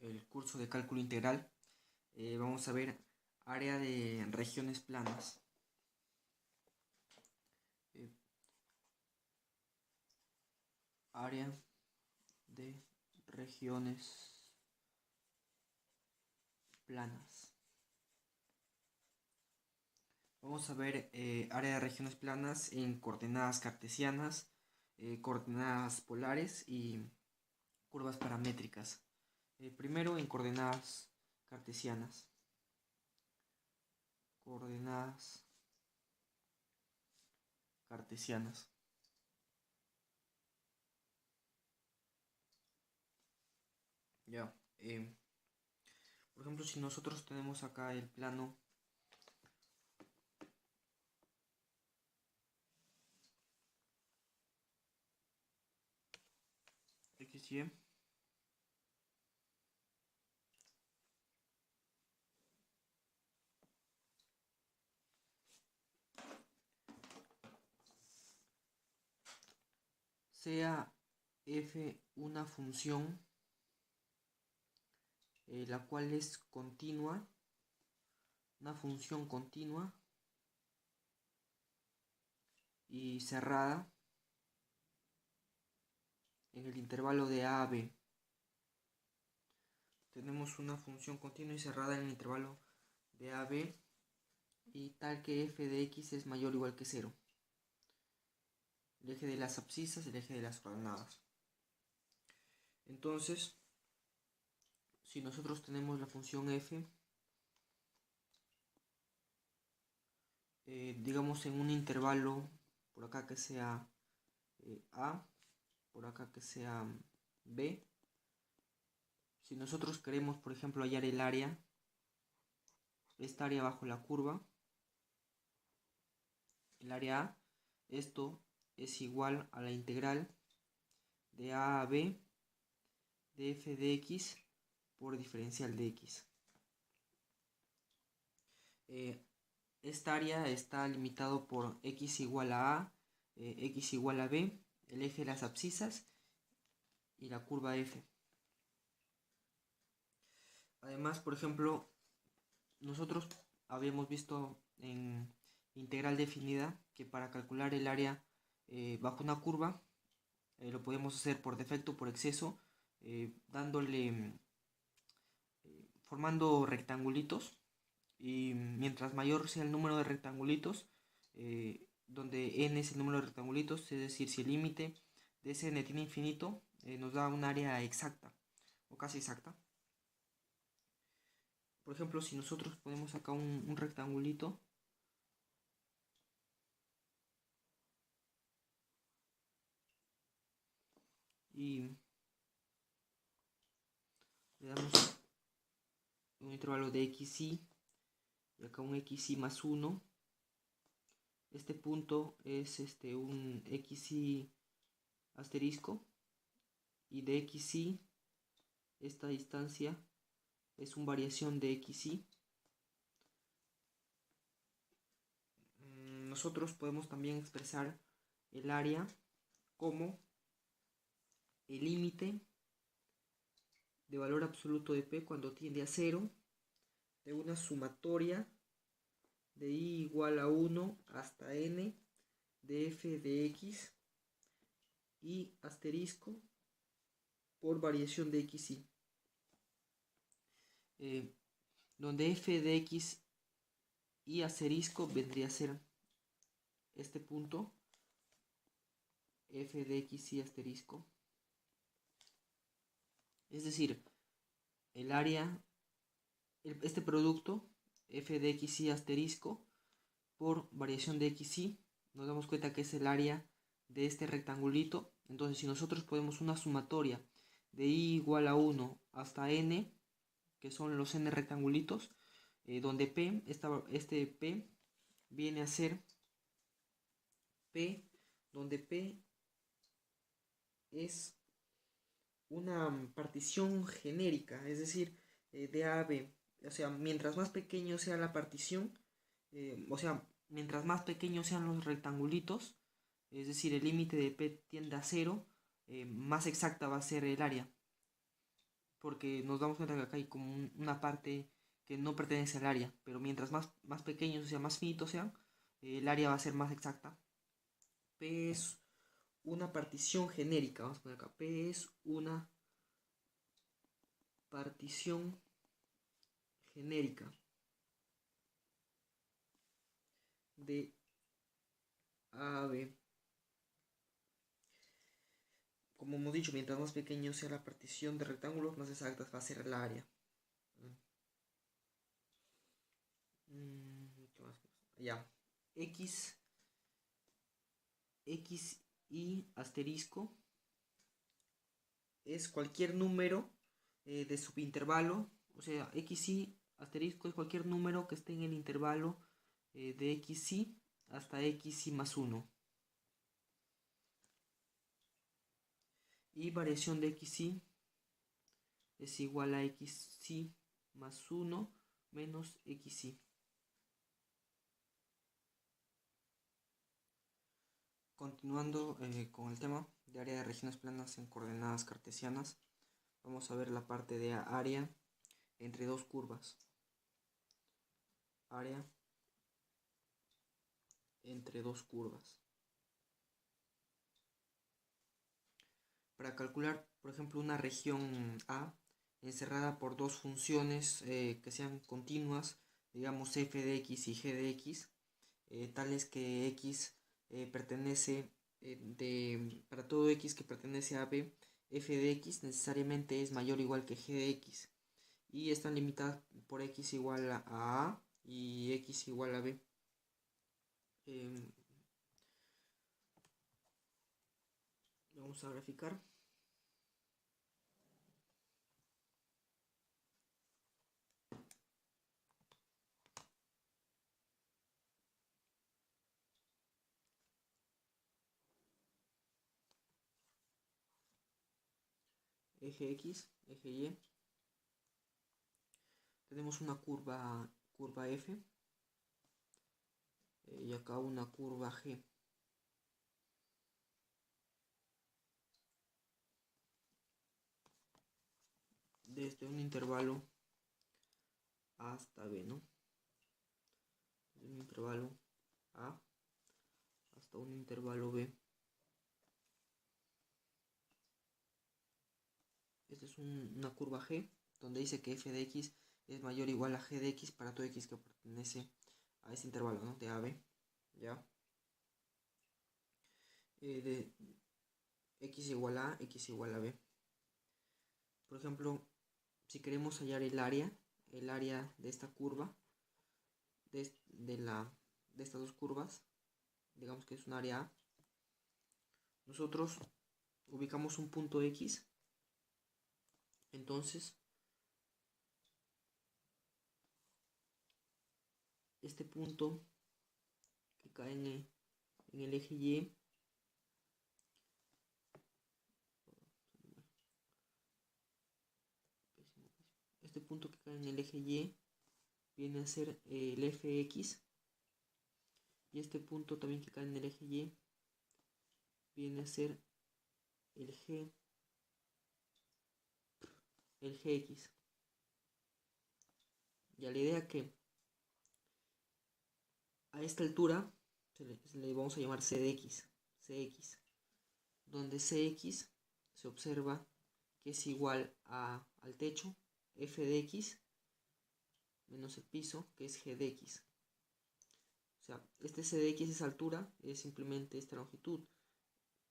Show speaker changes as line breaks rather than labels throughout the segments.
el curso de cálculo integral, vamos a ver área de regiones planas. Área de regiones planas. Vamos a ver área de regiones planas en coordenadas cartesianas, coordenadas polares y curvas paramétricas. Primero en coordenadas cartesianas. Coordenadas cartesianas. Ya. Por ejemplo, si nosotros tenemos acá el plano XY, sea f una función la cual es continua, una función continua y cerrada en el intervalo de a a b. Tenemos una función continua y cerrada en el intervalo de a a b y tal que f de x es mayor o igual que 0. El eje de las abscisas, el eje de las coordenadas. Entonces, si nosotros tenemos la función f, digamos en un intervalo, por acá que sea a, por acá que sea b, si nosotros queremos, por ejemplo, hallar el área, esta área bajo la curva, el área a, esto es igual a la integral de a a b de f de x por diferencial de x. Esta área está limitado por x igual a x igual a b, el eje de las abscisas y la curva f. Además, por ejemplo, nosotros habíamos visto en integral definida que para calcular el área bajo una curva lo podemos hacer por defecto, por exceso, formando rectangulitos, y mientras mayor sea el número de rectangulitos, donde n es el número de rectangulitos, es decir, si el límite de ese n tiene infinito, nos da un área exacta o casi exacta. Por ejemplo, si nosotros ponemos acá un rectangulito, y le damos un intervalo de xy y acá un xy más 1, este punto es un xy asterisco, y de xy esta distancia es una variación de xy. Nosotros podemos también expresar el área como el límite de valor absoluto de p cuando tiende a 0 de una sumatoria de i igual a 1 hasta n de f de x y asterisco por variación de xy, donde f de x y asterisco vendría a ser este punto, f de x y asterisco, es decir, el área, este producto f de x y asterisco por variación de xy, nos damos cuenta que es el área de este rectangulito. Entonces, si nosotros ponemos una sumatoria de i igual a 1 hasta n, que son los n rectangulitos, donde p, este p viene a ser p, donde p es una partición genérica, es decir, de a a b. O sea, mientras más pequeño sea la partición, mientras más pequeños sean los rectangulitos, es decir, el límite de p tiende a 0, más exacta va a ser el área. porque nos damos cuenta que acá hay como una parte que no pertenece al área, pero mientras más pequeños, o sea, más finitos sean, el área va a ser más exacta. P es una partición genérica, vamos a poner acá, P es una partición genérica de A a B. Como hemos dicho, mientras más pequeño sea la partición de rectángulos, más exactas va a ser el área. ¿Qué más? Ya. X y asterisco es cualquier número de subintervalo. O sea, x y asterisco es cualquier número que esté en el intervalo de x y hasta x y más 1. Y variación de x y es igual a x y más 1 menos x y. Continuando con el tema de área de regiones planas en coordenadas cartesianas, vamos a ver la parte de área entre dos curvas. Área entre dos curvas. Para calcular, por ejemplo, una región A encerrada por dos funciones que sean continuas, digamos f de x y g de x, tales que x pertenece para todo x que pertenece a B, f de x necesariamente es mayor o igual que g de x, y están limitadas por x igual a A y x igual a B. Vamos a graficar. Eje x, eje y. Tenemos una curva f y acá una curva g. Desde un intervalo A hasta B, ¿no? Desde un intervalo A hasta un intervalo B. Esta es una curva G, donde dice que f de x es mayor o igual a g de x para todo x que pertenece a este intervalo, ¿no? De A a B, ¿ya? De x igual a x igual a B. Por ejemplo, si queremos hallar el área de esta curva, de estas dos curvas, digamos que es un área A, nosotros ubicamos un punto X, entonces este punto que cae en el eje Y viene a ser el fx, y este punto también que cae en el eje Y viene a ser el gx. Ya la idea que a esta altura le vamos a llamar cx, donde cx se observa que es igual al techo, f de x, menos el piso, que es g de x. O sea, este c de x, esa altura, es simplemente esta longitud,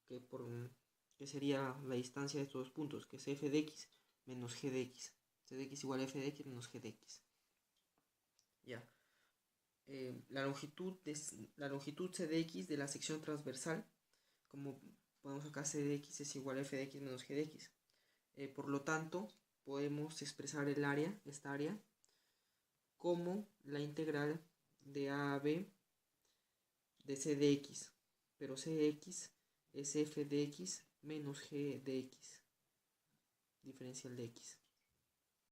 que sería la distancia de estos dos puntos, que es f de x menos g de x. C de x igual a f de x menos g de x. Ya. La longitud c de x de la sección transversal, como podemos acá, c de x es igual a f de x menos g de x. Por lo tanto, podemos expresar esta área, como la integral de a b de c de x, pero c de x es f de x menos g de x, diferencial de x.